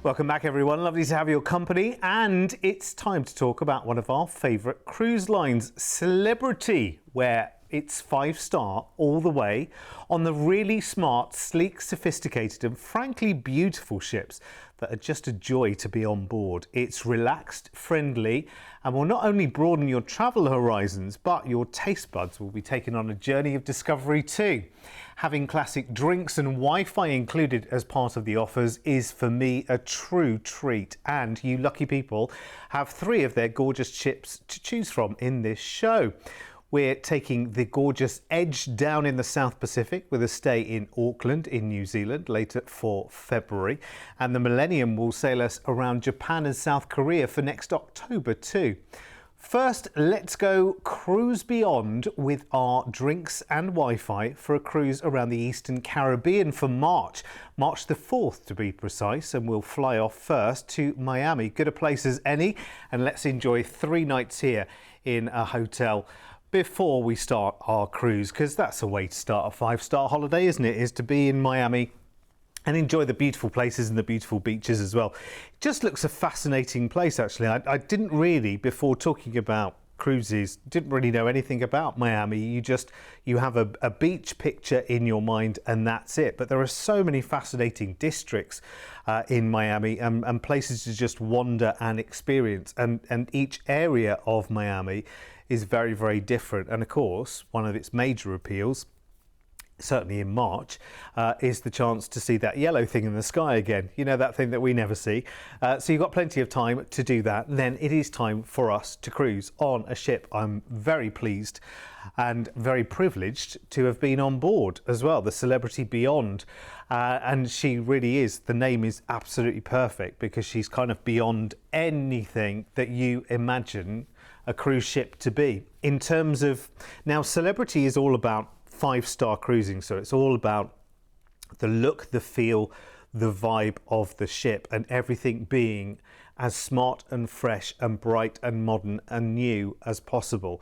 Welcome back, everyone. Lovely to have your company. And it's time to talk about one of our favourite cruise lines, Celebrity, where it's 5-star all the way on the really smart, sleek, sophisticated and frankly beautiful ships that are just a joy to be on board. It's relaxed, friendly, and will not only broaden your travel horizons, but your taste buds will be taken on a journey of discovery too. Having classic drinks and Wi-Fi included as part of the offers is for me a true treat, and you lucky people have 3 of their gorgeous ships to choose from in this show. We're taking the gorgeous Edge down in the South Pacific with a stay in Auckland in New Zealand later for February, and the Millennium will sail us around Japan and South Korea for next October too. First, let's go cruise beyond with our drinks and Wi-Fi for a cruise around the Eastern Caribbean for March the 4th to be precise, and we'll fly off first to Miami. Good a place as any, and let's enjoy 3 nights here in a hotel before we start our cruise, because that's a way to start a 5-star holiday, isn't it? Is to be in Miami and enjoy the beautiful places and the beautiful beaches as well. It just looks a fascinating place, actually. I didn't really, before talking about cruises, didn't really know anything about Miami. You have a beach picture in your mind and that's it. But there are so many fascinating districts in Miami and places to just wander and experience. And each area of Miami is very, very different. And of course, one of its major appeals, certainly in March, is the chance to see that yellow thing in the sky again. You know, that thing that we never see. So you've got plenty of time to do that. Then it is time for us to cruise on a ship I'm very pleased and very privileged to have been on board as well, the Celebrity Beyond. And she really is, the name is absolutely perfect because she's kind of beyond anything that you imagine a cruise ship to be. In terms of, now Celebrity is all about 5-star cruising, so it's all about the look, the feel, the vibe of the ship and everything being as smart and fresh and bright and modern and new as possible.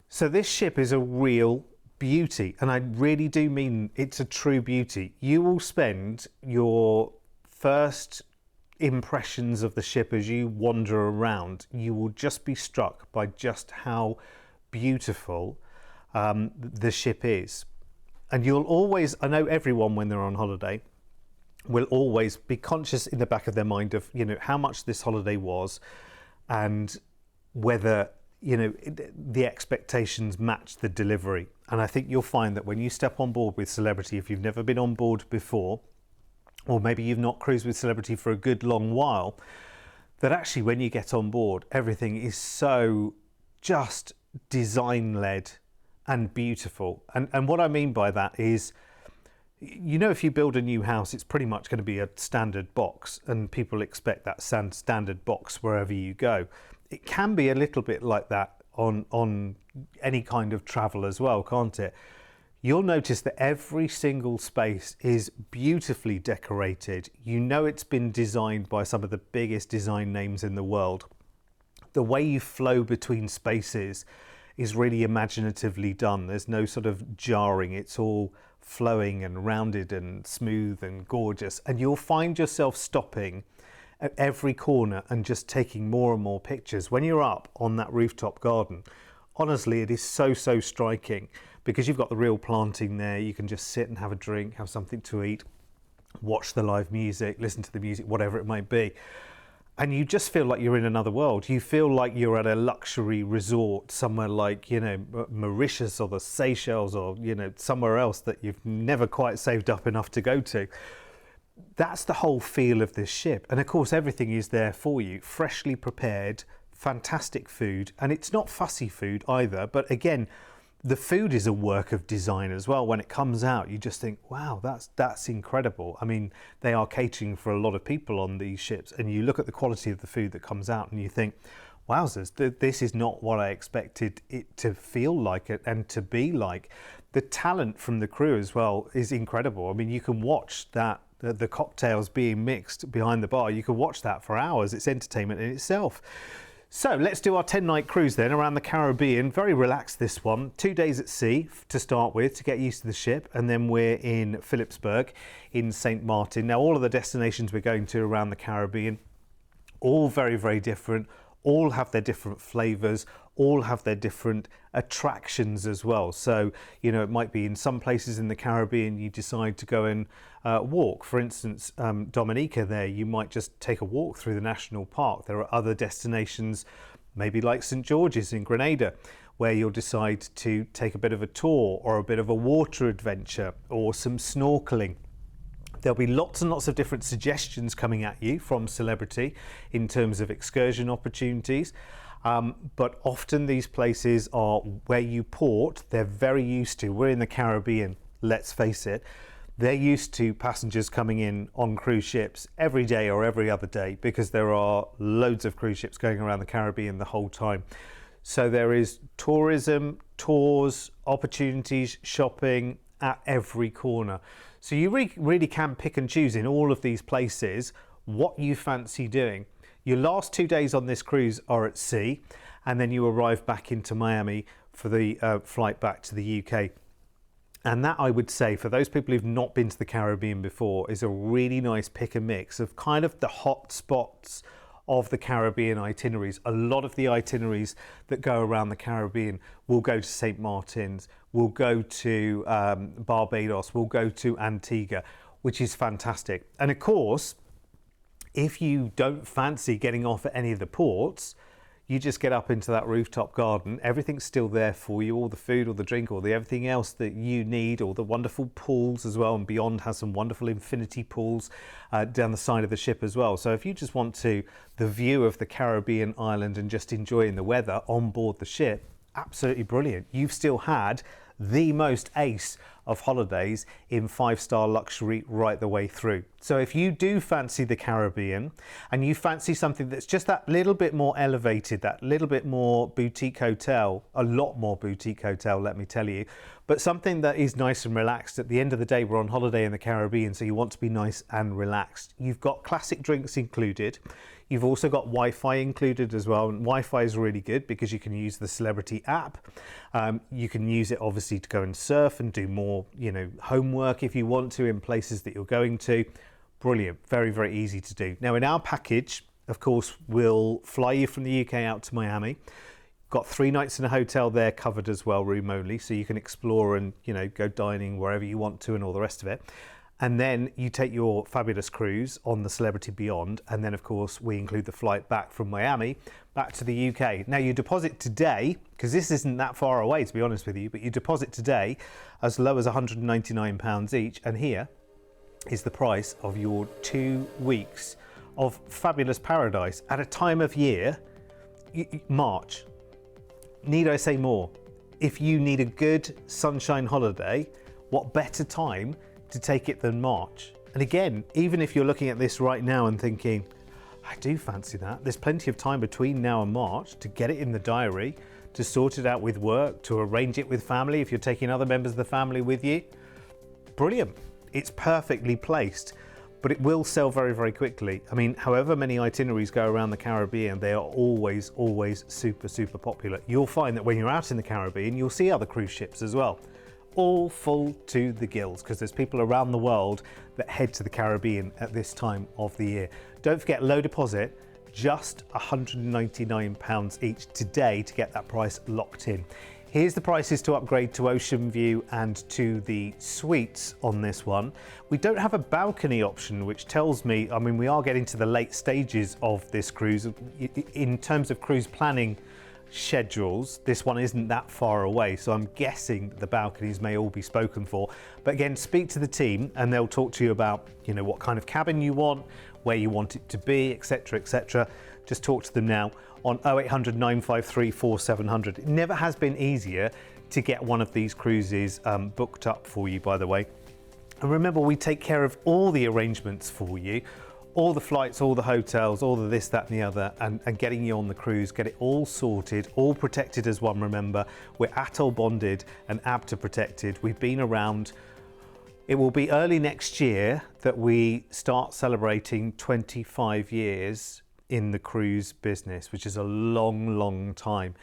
So this ship is a real beauty, and I really do mean it's a true beauty. You will spend your first impressions of the ship as you wander around, you will just be struck by just how beautiful the ship is. And you'll always, I know everyone when they're on holiday will always be conscious in the back of their mind of, you know, how much this holiday was and whether, you know, the expectations match the delivery. And I think you'll find that when you step on board with Celebrity, if you've never been on board before, or maybe you've not cruised with Celebrity for a good long while, that actually when you get on board, everything is so just design-led and beautiful. And what I mean by that is, you know, if you build a new house, it's pretty much going to be a standard box, and people expect that standard box wherever you go. It can be a little bit like that on any kind of travel as well, can't it? You'll notice that every single space is beautifully decorated. You know it's been designed by some of the biggest design names in the world. The way you flow between spaces is really imaginatively done. There's no sort of jarring. It's all flowing and rounded and smooth and gorgeous. And you'll find yourself stopping at every corner and just taking more and more pictures. When you're up on that rooftop garden, honestly, it is so striking because you've got the real planting there. You can just sit and have a drink, have something to eat, watch the live music, listen to the music, whatever it might be. And you just feel like you're in another world. You feel like you're at a luxury resort somewhere like, you know, Mauritius or the Seychelles or, you know, somewhere else that you've never quite saved up enough to go to. That's the whole feel of this ship. And of course, everything is there for you, freshly prepared, fantastic food. And it's not fussy food either. But again, the food is a work of design as well. When it comes out, you just think, wow, that's incredible. I mean, they are catering for a lot of people on these ships, and you look at the quality of the food that comes out and you think, wowzers, this is not what I expected it to feel like and to be like. The talent from the crew as well is incredible. I mean, you can watch that, the cocktails being mixed behind the bar, you can watch that for hours. It's entertainment in itself. So let's do our 10-night cruise then around the Caribbean. Very relaxed, this one. 2 days at sea to start with to get used to the ship, and then we're in Philipsburg in St. Martin. Now all of the destinations we're going to around the Caribbean, all very, very different, all have their different flavours, all have their different attractions as well. So, you know, it might be in some places in the Caribbean you decide to go and walk. For instance, Dominica there, you might just take a walk through the national park. There are other destinations, maybe like St. George's in Grenada, where you'll decide to take a bit of a tour or a bit of a water adventure or some snorkeling. There'll be lots and lots of different suggestions coming at you from Celebrity in terms of excursion opportunities. But often these places are where you port. They're very used to, we're in the Caribbean, let's face it, they're used to passengers coming in on cruise ships every day or every other day, because there are loads of cruise ships going around the Caribbean the whole time. So there is tourism, tours, opportunities, shopping at every corner. So you really can pick and choose in all of these places what you fancy doing. Your last 2 days on this cruise are at sea, and then you arrive back into Miami for the flight back to the UK. And that, I would say, for those people who've not been to the Caribbean before, is a really nice pick and mix of kind of the hot spots of the Caribbean itineraries. A lot of the itineraries that go around the Caribbean will go to St. Martin's, will go to Barbados, will go to Antigua, which is fantastic. And of course, if you don't fancy getting off at any of the ports, you just get up into that rooftop garden. Everything's still there for you, all the food, all the drink, all the everything else that you need, all the wonderful pools as well. And Beyond has some wonderful infinity pools down the side of the ship as well. So if you just want the view of the Caribbean island and just enjoying the weather on board the ship, absolutely brilliant. You've still had the most ace of holidays in 5-star luxury right the way through. So if you do fancy the Caribbean and you fancy something that's just that little bit more elevated, that little bit more boutique hotel, a lot more boutique hotel, let me tell you, but something that is nice and relaxed. At the end of the day, we're on holiday in the Caribbean, so you want to be nice and relaxed. You've got classic drinks included. You've also got Wi-Fi included as well, and Wi-Fi is really good because you can use the Celebrity app. You can use it obviously to go and surf and do more, you know, homework if you want to in places that you're going to. Brilliant, very, very easy to do. Now in our package, of course, we'll fly you from the UK out to Miami. Got 3 nights in a hotel there covered as well, room only, so you can explore and, you know, go dining wherever you want to and all the rest of it. And then you take your fabulous cruise on the Celebrity Beyond, and then of course we include the flight back from Miami back to the UK. Now you deposit today, because this isn't that far away to be honest with you, but you deposit today as low as £199 each, and here is the price of your 2 weeks of fabulous paradise at a time of year, March. Need I say more? If you need a good sunshine holiday, what better time to take it than March? And again, even if you're looking at this right now and thinking, I do fancy that, there's plenty of time between now and March to get it in the diary, to sort it out with work, to arrange it with family if you're taking other members of the family with you. Brilliant. It's perfectly placed, but it will sell very, very quickly. I mean, however many itineraries go around the Caribbean, they are always, always super, super popular. You'll find that when you're out in the Caribbean, you'll see other cruise ships as well, all full to the gills, because there's people around the world that head to the Caribbean at this time of the year. Don't forget, low deposit, just £199 each today to get that price locked in. Here's the prices to upgrade to Ocean View and to the suites on this one. We don't have a balcony option, which tells me, I mean, we are getting to the late stages of this cruise. In terms of cruise planning schedules, this one isn't that far away, so I'm guessing the balconies may all be spoken for. But again, speak to the team and they'll talk to you about, you know, what kind of cabin you want, where you want it to be, etc, etc. Just talk to them now on 0800 953 4700. It never has been easier to get one of these cruises booked up for you, by the way. And remember, we take care of all the arrangements for you, all the flights, all the hotels, all the this, that and the other, and getting you on the cruise, get it all sorted, all protected as one. Remember, we're ATOL bonded and ABTA protected. We've been around. It will be early next year that we start celebrating 25 years in the cruise business, which is a long time.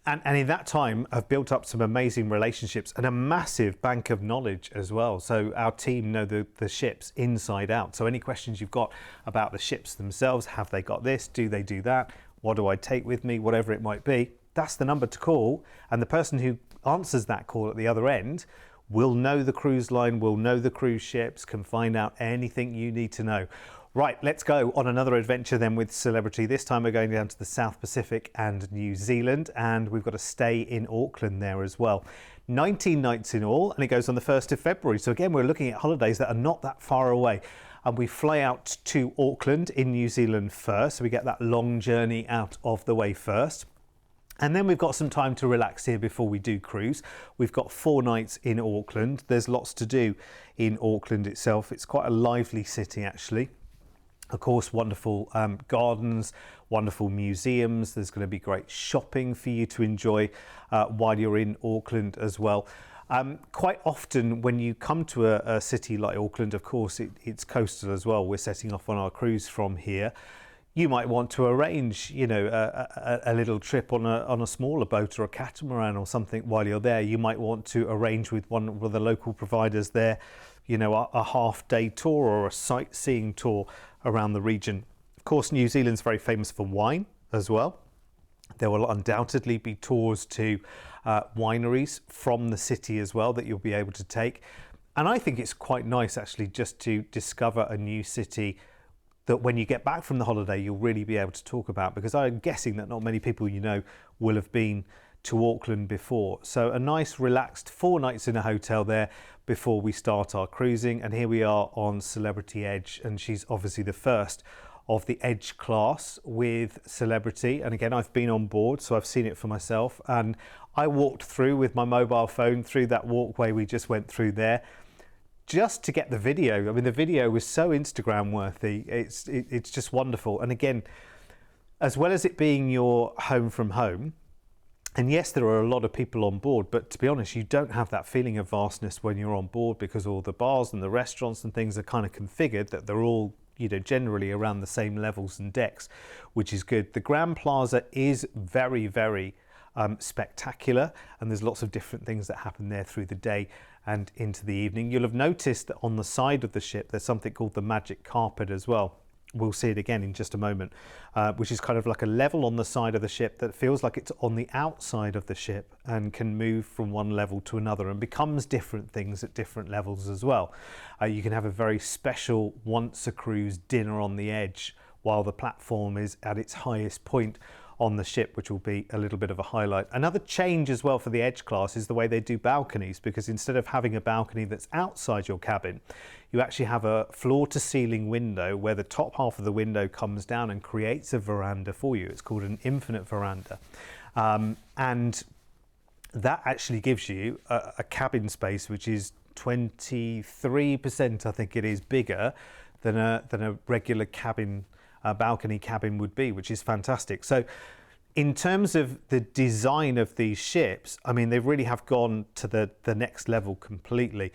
And in that time, I've built up some amazing relationships and a massive bank of knowledge as well. So our team know the ships inside out. So any questions you've got about the ships themselves, have they got this? Do they do that? What do I take with me? Whatever it might be, that's the number to call. And the person who answers that call at the other end will know the cruise line, will know the cruise ships, can find out anything you need to know. Right, let's go on another adventure then with Celebrity. This time we're going down to the South Pacific and New Zealand, and we've got a stay in Auckland there as well. 19 nights in all, and it goes on the 1st of February. So again, we're looking at holidays that are not that far away. And we fly out to Auckland in New Zealand first, so we get that long journey out of the way first. And then we've got some time to relax here before we do cruise. We've got 4 nights in Auckland. There's lots to do in Auckland itself. It's quite a lively city actually. Of course, wonderful gardens, wonderful museums. There's going to be great shopping for you to enjoy while you're in Auckland as well. Quite often when you come to a city like Auckland, of course, it's coastal as well. We're setting off on our cruise from here. You might want to arrange, you know, a little trip on a smaller boat or a catamaran or something while you're there. You might want to arrange with one of the local providers there, you know, a half-day tour or a sightseeing tour around the region. Of course, New Zealand's very famous for wine as well. There will undoubtedly be tours to wineries from the city as well that you'll be able to take. And I think it's quite nice actually just to discover a new city that when you get back from the holiday, you'll really be able to talk about, because I'm guessing that not many people you know will have been to Auckland before. So a nice relaxed 4 nights in a hotel there before we start our cruising. And here we are on Celebrity Edge, and she's obviously the first of the Edge class with Celebrity. And again, I've been on board, so I've seen it for myself. And I walked through with my mobile phone through that walkway we just went through there, just to get the video. I mean, the video was so Instagram worthy. It's just wonderful. And again, as well as it being your home from home, and yes, there are a lot of people on board, but to be honest, you don't have that feeling of vastness when you're on board, because all the bars and the restaurants and things are kind of configured that they're all, you know, generally around the same levels and decks, which is good. The Grand Plaza is very spectacular, and there's lots of different things that happen there through the day and into the evening. You'll have noticed that on the side of the ship there's something called the magic carpet as well. We'll see it again in just a moment, which is kind of like a level on the side of the ship that feels like it's on the outside of the ship and can move from one level to another and becomes different things at different levels as well. You can have a very special once a cruise dinner on the edge while the platform is at its highest point on the ship, which will be a little bit of a highlight. Another change as well for the Edge class is the way they do balconies, because instead of having a balcony that's outside your cabin, you actually have a floor-to-ceiling window where the top half of the window comes down and creates a veranda for you. It's called an infinite veranda. And that actually gives you a cabin space which is 23%, I think it is, bigger than a regular cabin, balcony cabin would be, which is fantastic. So in terms of the design of these ships, I mean, they really have gone to the next level completely.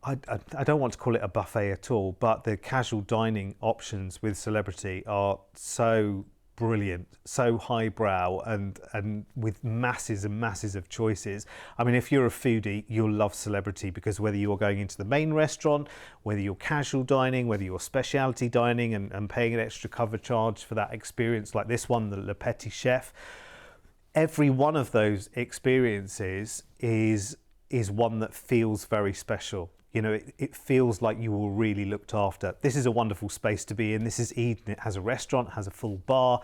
I don't want to call it a buffet at all, but the casual dining options with Celebrity are so brilliant, so highbrow, and with masses and masses of choices. I mean, if you're a foodie, you'll love Celebrity, because whether you're going into the main restaurant, whether you're casual dining, whether you're specialty dining and paying an extra cover charge for that experience like this one, the Le Petit Chef, every one of those experiences is one that feels very special. You know, it feels like you were really looked after. This is a wonderful space to be in. This is Eden. It has a restaurant, has a full bar.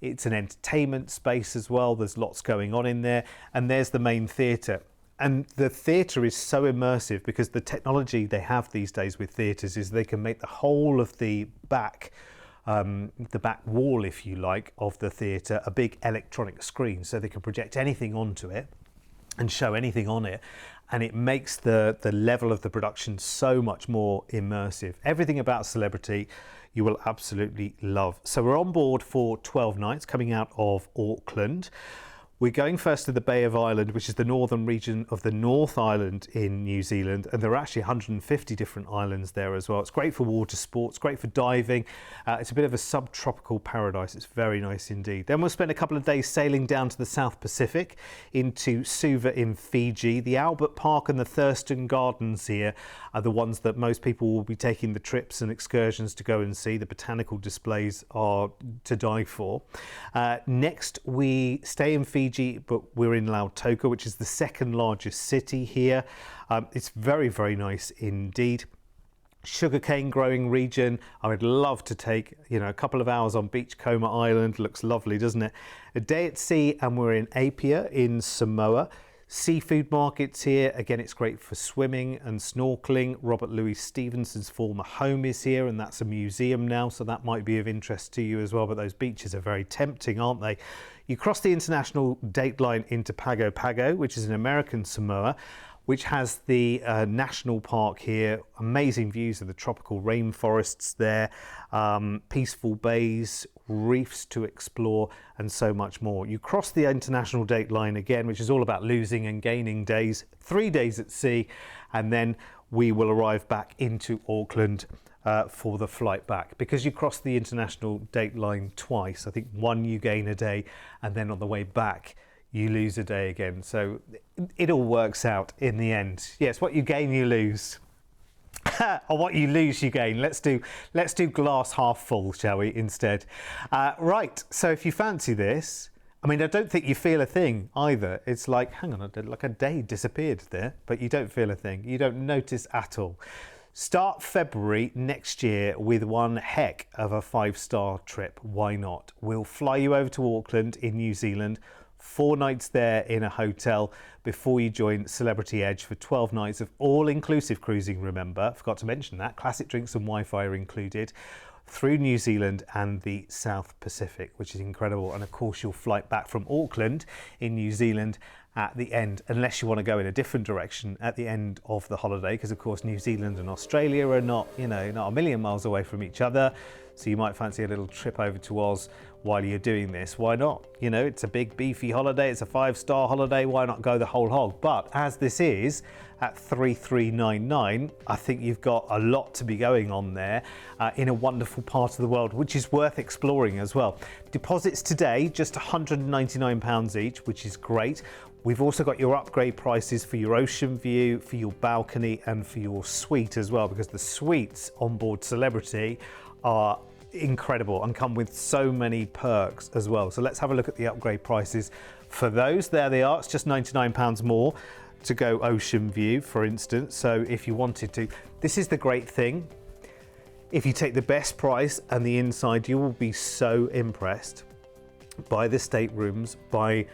It's an entertainment space as well. There's lots going on in there. And there's the main theatre. And the theatre is so immersive, because the technology they have these days with theatres is they can make the whole of the back wall, if you like, of the theatre a big electronic screen, so they can project anything onto it and show anything on it. And it makes the level of the production so much more immersive. Everything about Celebrity you will absolutely love. So we're on board for 12 nights coming out of Auckland. We're going first to the Bay of Island, which is the northern region of the North Island in New Zealand, and there are actually 150 different islands there as well. It's great for water sports, great for diving. It's a bit of a subtropical paradise. It's very nice indeed. Then we'll spend a couple of days sailing down to the South Pacific into Suva in Fiji. The Albert Park and the Thurston Gardens here are the ones that most people will be taking the trips and excursions to go and see. The botanical displays are to die for. Next, we stay in Fiji, but we're in Lautoka, which is the second largest city here. It's very, very nice indeed. Sugarcane growing region. I would love to take, a couple of hours on Beachcomber Island. Looks lovely, doesn't it? A day at sea, and we're in Apia in Samoa. Seafood markets here. Again, it's great for swimming and snorkeling. Robert Louis Stevenson's former home is here, and that's a museum now, so that might be of interest to you as well. But those beaches are very tempting, aren't they? You cross the international date line into Pago Pago, which is in American Samoa, which has the national park here. Amazing views of the tropical rainforests there, peaceful bays, reefs to explore, and so much more. You cross the international date line again, which is all about losing and gaining days, 3 days at sea, and then we will arrive back into Auckland for the flight back. Because you cross the international date line twice, I think one you gain a day, and then on the way back you lose a day again. So it all works out in the end. Yes, what you gain, you lose. Or what you lose, you gain. Let's do glass half full, shall we, instead? Right, so if you fancy this, I don't think you feel a thing either. It's like, hang on, like a day disappeared there, but you don't feel a thing. You don't notice at all. Start February next year with one heck of a 5-star trip. Why not? We'll fly you over to Auckland in New Zealand, 4 nights there in a hotel before you join Celebrity Edge for 12 nights of all-inclusive cruising, remember. Forgot to mention that. Classic drinks and Wi-Fi are included, through New Zealand and the South Pacific, which is incredible. And of course, your flight back from Auckland in New Zealand at the end, unless you want to go in a different direction at the end of the holiday, because of course New Zealand and Australia are not a million miles away from each other. So you might fancy a little trip over to Oz while you're doing this. Why not? It's a big beefy holiday. It's a 5-star holiday. Why not go the whole hog? But as this is at 3399, I think you've got a lot to be going on there in a wonderful part of the world, which is worth exploring as well. Deposits today, just £199 each, which is great. We've also got your upgrade prices for your ocean view, for your balcony, and for your suite as well, because the suites on board Celebrity are incredible and come with so many perks as well. So let's have a look at the upgrade prices for those. There they are. It's just £99 more to go ocean view, for instance. So if you wanted to, this is the great thing. If you take the best price and the inside, you will be so impressed by the staterooms, by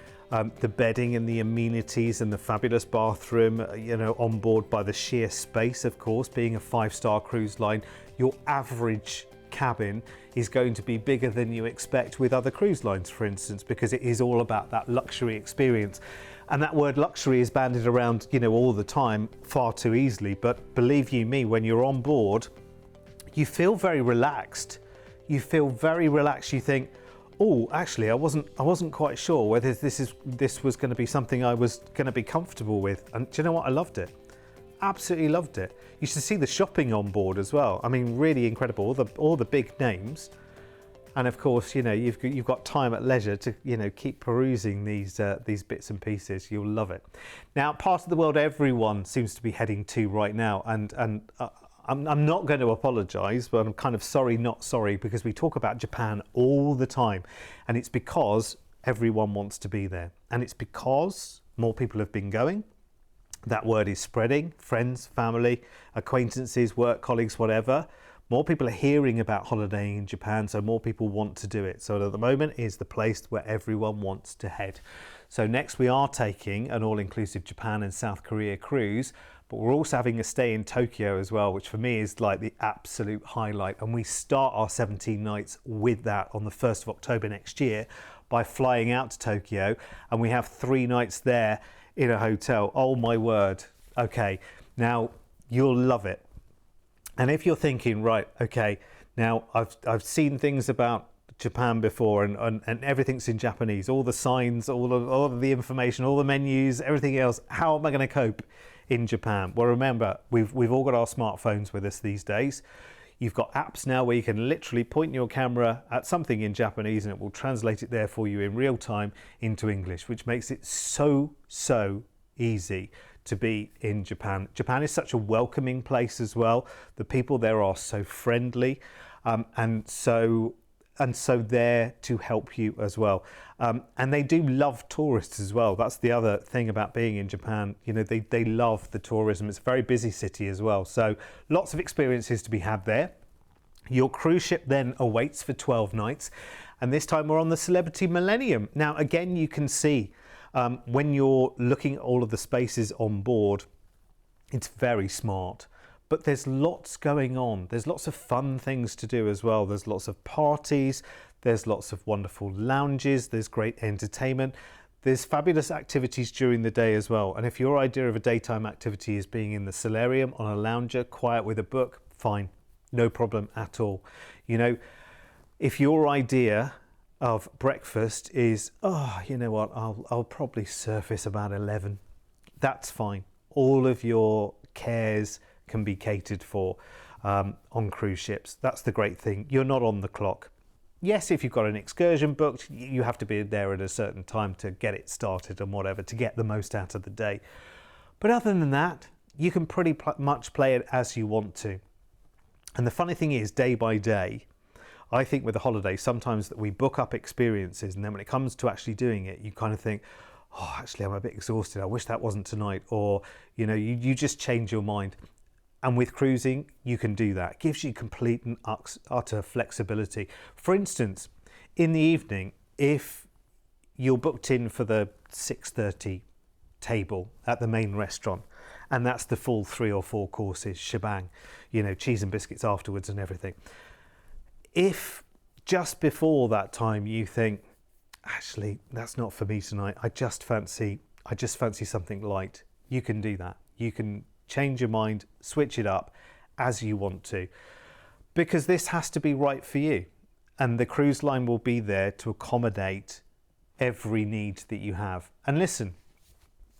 the bedding and the amenities and the fabulous bathroom, on board, by the sheer space, of course. Being a 5-star cruise line, your average cabin is going to be bigger than you expect with other cruise lines, for instance, because it is all about that luxury experience. And that word luxury is bandied around, all the time, far too easily. But believe you me, when you're on board, you feel very relaxed. You feel very relaxed. You think, oh, actually, I wasn't quite sure whether this was going to be something I was going to be comfortable with. And do you know what? I loved it. Absolutely loved it. You should see the shopping on board as well. Really incredible. All the big names, and of course, you've got time at leisure to keep perusing these bits and pieces. You'll love it. Now, part of the world everyone seems to be heading to right now, and I'm not going to apologise, but I'm kind of sorry, not sorry, because we talk about Japan all the time, and it's because everyone wants to be there, and it's because more people have been going. That word is spreading. Friends, family, acquaintances, work colleagues, whatever. More people are hearing about holidaying in Japan, so more people want to do it. So at the moment is the place where everyone wants to head. So next we are taking an all-inclusive Japan and South Korea cruise, but we're also having a stay in Tokyo as well, which for me is like the absolute highlight. And we start our 17 nights with that on the 1st of October next year by flying out to Tokyo, and we have 3 nights there in a hotel. Oh my word. Okay, now you'll love it. And if you're thinking, right, okay, now I've seen things about Japan before and everything's in Japanese, all the signs, all of the information, all the menus, everything else. How am I going to cope in Japan? Well, remember, we've all got our smartphones with us these days. You've got apps now where you can literally point your camera at something in Japanese and it will translate it there for you in real time into English, which makes it so easy to be in Japan. Japan is such a welcoming place as well. The people there are so friendly, and so there to help you as well. And they do love tourists as well. That's the other thing about being in Japan. You know, they love the tourism. It's a very busy city as well. So lots of experiences to be had there. Your cruise ship then awaits for 12 nights. And this time we're on the Celebrity Millennium. Now, again, you can see when you're looking at all of the spaces on board, it's very smart. But there's lots going on. There's lots of fun things to do as well. There's lots of parties. There's lots of wonderful lounges. There's great entertainment. There's fabulous activities during the day as well. And if your idea of a daytime activity is being in the solarium on a lounger, quiet with a book, fine. No problem at all. You know, if your idea of breakfast is, oh, you know what, I'll probably surface about 11. That's fine. All of your cares can be catered for on cruise ships. That's the great thing. You're not on the clock. Yes, if you've got an excursion booked, you have to be there at a certain time to get it started and whatever, to get the most out of the day. But other than that, you can pretty much play it as you want to. And the funny thing is, day by day, I think with a holiday, sometimes that we book up experiences, and then when it comes to actually doing it, you kind of think, oh, actually, I'm a bit exhausted. I wish that wasn't tonight. Or, you know, you just change your mind. And with cruising, you can do that. It gives you complete and utter flexibility. For instance, in the evening, if you're booked in for the 6:30 table at the main restaurant, and that's the full 3 or 4 courses shebang, you know, cheese and biscuits afterwards and everything. If just before that time you think, actually, that's not for me tonight, I just fancy something light, you can do that. You can change your mind, switch it up as you want to, because this has to be right for you. And the cruise line will be there to accommodate every need that you have. And listen,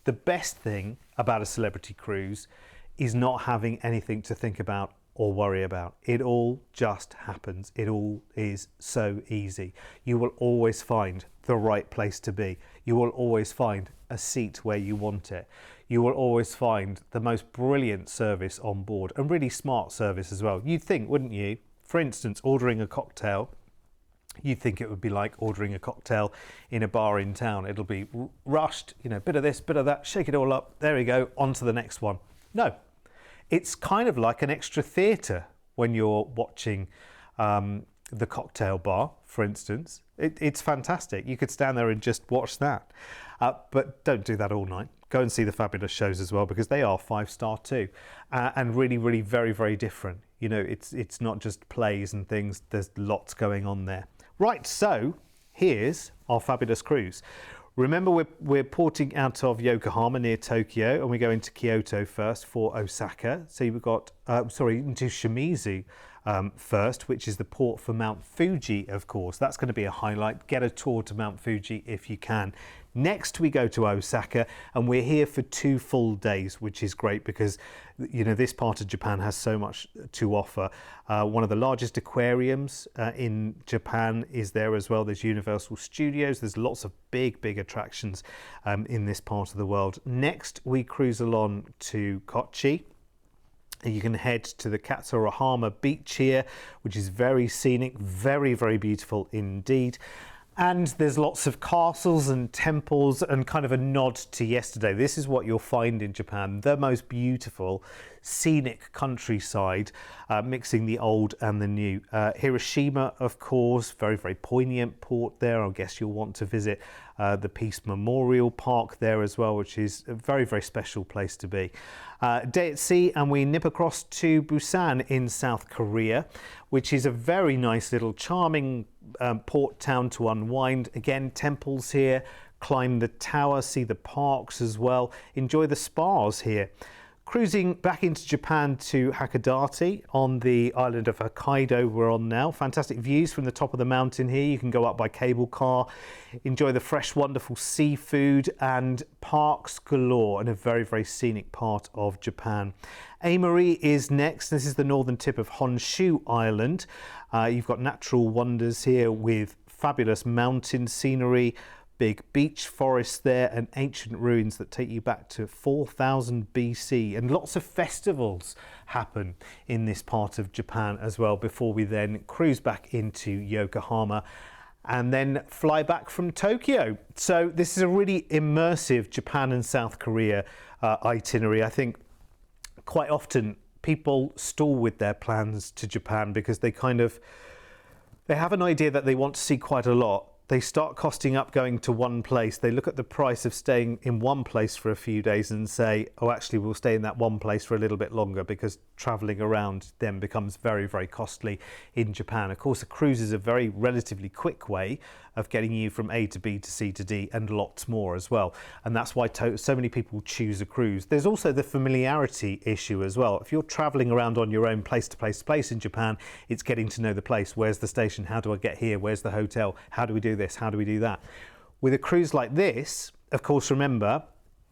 the best thing about a celebrity cruise is not having anything to think about or worry about. It all just happens. It all is so easy. You will always find the right place to be. You will always find a seat where you want it. You will always find the most brilliant service on board, and really smart service as well. You'd think, wouldn't you? For instance, ordering a cocktail, you'd think it would be like ordering a cocktail in a bar in town. It'll be rushed, you know, bit of this, bit of that, shake it all up, there we go, on to the next one. No, it's kind of like an extra theatre when you're watching the cocktail bar, for instance. It's fantastic. You could stand there and just watch that. But don't do that all night. Go and see the fabulous shows as well, because they are 5-star too, and really, really very, very different. You know, it's not just plays and things. There's lots going on there. Right, so here's our fabulous cruise. Remember, we're porting out of Yokohama near Tokyo, and we go into Kyoto first for Osaka. So we've got, into Shimizu first, which is the port for Mount Fuji, of course. That's going to be a highlight. Get a tour to Mount Fuji if you can. Next, we go to Osaka, and we're here for 2 full days, which is great because, you know, this part of Japan has so much to offer. One of the largest aquariums in Japan is there as well. There's Universal Studios. There's lots of big attractions in this part of the world. Next, we cruise along to Kochi. You can head to the Katsurahama beach here, which is very scenic, very, very beautiful indeed. And there's lots of castles and temples, and kind of a nod to yesterday. This is what you'll find in Japan, the most beautiful scenic countryside, mixing the old and the new. Hiroshima, of course, very, very poignant port there. I guess you'll want to visit the Peace Memorial Park there as well, which is a very, very special place to be. Day at sea, and we nip across to Busan in South Korea, which is a very nice little charming port town to unwind. Again, temples here, climb the tower, see the parks as well, enjoy the spas here. Cruising back into Japan to Hakodate on the island of Hokkaido we're on now. Fantastic views from the top of the mountain here. You can go up by cable car, enjoy the fresh, wonderful seafood and parks galore in a very, very scenic part of Japan. Aomori is next. This is the northern tip of Honshu Island. You've got natural wonders here with fabulous mountain scenery, big beech forest there and ancient ruins that take you back to 4000 BC, and lots of festivals happen in this part of Japan as well before we then cruise back into Yokohama and then fly back from Tokyo. So this is a really immersive Japan and South Korea itinerary. I think quite often people stall with their plans to Japan because they have an idea that they want to see quite a lot. They start costing up going to one place. They look at the price of staying in one place for a few days and say, oh, actually, we'll stay in that one place for a little bit longer, because traveling around then becomes very, very costly in Japan. Of course, a cruise is a very relatively quick way of getting you from A to B to C to D and lots more as well. And that's why so many people choose a cruise. There's also the familiarity issue as well. If you're traveling around on your own place to place to place in Japan, it's getting to know the place. Where's the station? How do I get here? Where's the hotel? How do we do this? How do we do that? With a cruise like this, of course, remember,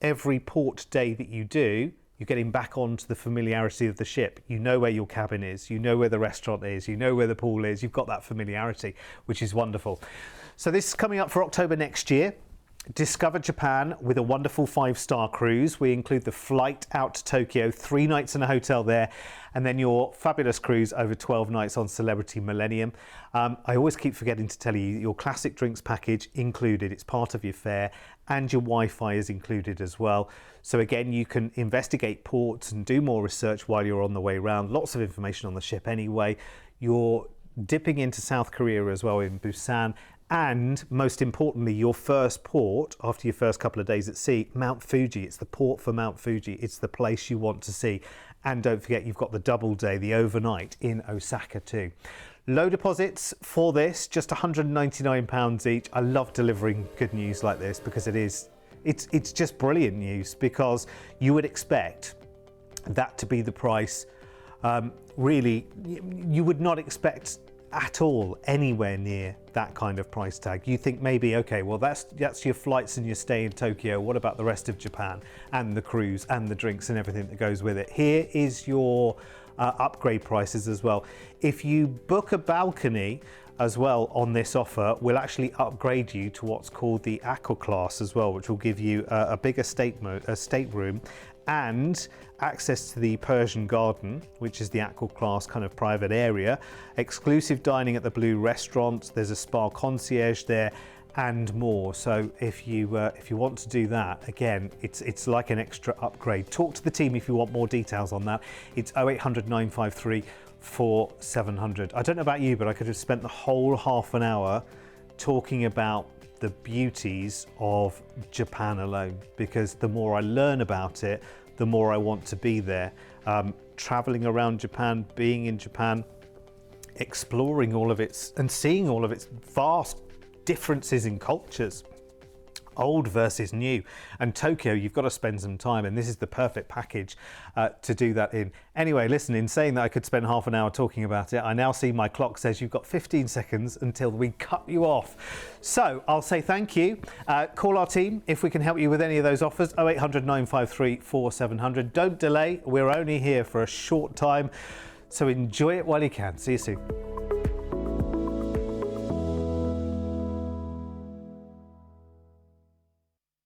every port day that you do, you're getting back onto the familiarity of the ship. You know where your cabin is, you know where the restaurant is, you know where the pool is, you've got that familiarity, which is wonderful. So this is coming up for October next year. Discover Japan with a wonderful 5-star cruise. We include the flight out to Tokyo, 3 nights in a hotel there, and then your fabulous cruise over 12 nights on Celebrity Millennium. I always keep forgetting to tell you, your classic drinks package included. It's part of your fare, and your Wi-Fi is included as well. So again, you can investigate ports and do more research while you're on the way around. Lots of information on the ship anyway. You're dipping into South Korea as well in Busan. And most importantly, your first port after your first couple of days at sea, Mount Fuji. It's the port for Mount Fuji. It's the place you want to see. And don't forget, you've got the double day, the overnight in Osaka too. Low deposits for this, just £199 each. I love delivering good news like this because it's just brilliant news, because you would expect that to be the price. Really, you would not expect at all anywhere near that kind of price tag. You think maybe, okay, well that's your flights and your stay in Tokyo. What about the rest of Japan and the cruise and the drinks and everything that goes with it? Here is your upgrade prices as well. If you book a balcony as well on this offer, we'll actually upgrade you to what's called the Aqua Class as well, which will give you a bigger stateroom and access to the Persian Garden, which is the Aqua Class kind of private area, exclusive dining at the Blue Restaurant, there's a spa concierge there, and more. So if you want to do that, again, it's like an extra upgrade. Talk to the team if you want more details on that. It's 0800 953 4700. I don't know about you, but I could have spent the whole half an hour talking about the beauties of Japan alone, because the more I learn about it, the more I want to be there. Traveling around Japan, being in Japan, exploring all of its and seeing all of its vast differences in cultures, old versus new. And Tokyo, you've got to spend some time, and this is the perfect package to do that in. Anyway, listen, in saying that I could spend half an hour talking about it, I now see my clock says you've got 15 seconds until we cut you off. So I'll say thank you. Call our team if we can help you with any of those offers, 0800 953 4700. Don't delay, we're only here for a short time, so enjoy it while you can. See you soon.